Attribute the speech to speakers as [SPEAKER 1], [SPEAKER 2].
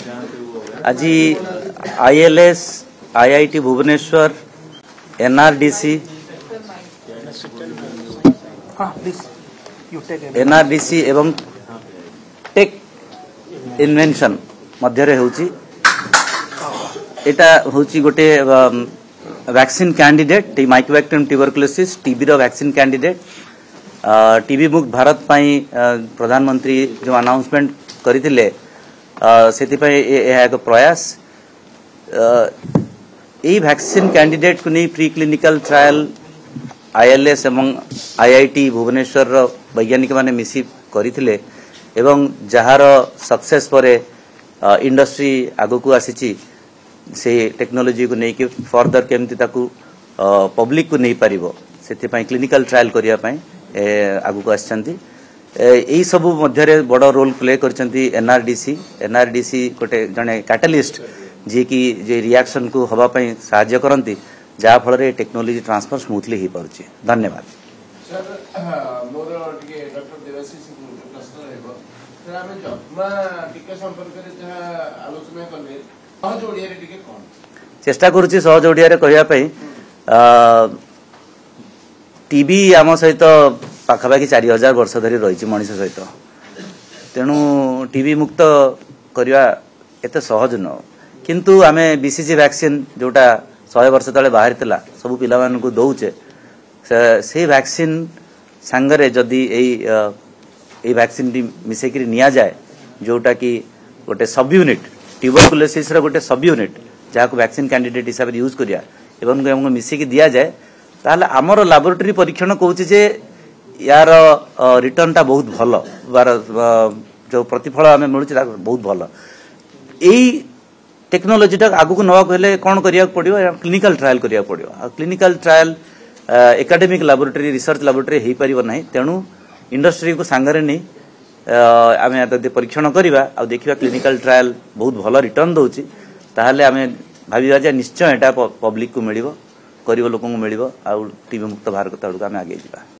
[SPEAKER 1] आज ILS, IIT Bhubaneswar, NRDC, एवं tech invention मध्य गोटे vaccine candidate mycobacterium tuberculosis TB रो वैक्सीन कैंडिडेट टीबी मुक्त भारत पाई प्रधानमंत्री जो अनाउंसमेंट करथिले एक प्रयास यही वैक्सीन कैंडिडेट को नहीं प्री क्लिनिकल ट्रायल ILS एवं IIT भुवनेश्वर वैज्ञानिक माने मिसी करथिले एवं जहार सक्सेस परे इंडस्ट्री आगो को आसीची से टेक्नोलॉजी को नहीं कि फर्दर केमती ताकू पब्लिक को नहीं पारिबो सेति पई क्लिनिकल ट्रायल करिया पई आगो को आछंती एई सब मध्य बड़ रोल प्ले करचंती NRDC गोटे जने कैटलिस्ट जे कि जे रिएक्शन को हवा पई सहायता करंती जहा फल रे टेक्नोलॉजी ट्रांसफर स्मूथली ही पारुची। धन्यवाद
[SPEAKER 2] सर। मोर टिके डॉक्टर देवाशीष प्रश्न रहबो सर हम जम्मा टिके संपर्क रे जहा आलोचना करले सहज ओडिया रे टिके कोन
[SPEAKER 1] चेष्टा करूची सहज ओडिया रे कहिया पई टीबी आम सहित पाखापाखि 4000 वर्ष धरी रही मनुष्य सहित तेणु टीबी मुक्त करवा एते सहज न किंतु आमे BCG वैक्सीन जोटा 100 वर्ष तले बाहर थिला सब पिला मान को दउचे से वैक्सीन संगरे जदी एई वैक्सीन टी मिसे करी निया जाए जोटा कि गोटे सब यूनिट ट्यूबरकुलोसिस रो गोटे सब यूनिट जहा को वैक्सीन कैंडिडेट हिसाब रे यूज करिया एवं हमको मिसे की दिया जाए ताले हमर लैबोरेटरी परीक्षण कहूची जे यार रिटर्न टा बहुत भलो जो प्रतिफल हमें मिलुची बहुत भलो एई टेक्नोलॉजी टा आगु को नवा कहले कोन करिया पड़ियो क्लिनिकल ट्रायल करिया पड़ियो clinical trial academic laboratory research laboratory हेई परिबो नाही तेणु इंडस्ट्री को सांगरे नहीं आमे यदि परीक्षण करिबा आ देखिबा क्लिनिकल ट्रायल बहुत भलो रिटर्न दउची ताहाले आमे भाबिबा जे निश्चय एटा पब्लिक को मिलिबो गरीब लोक को मिलिबो आ टीबी मुक्त भारत आडू आमे आगे जिबा।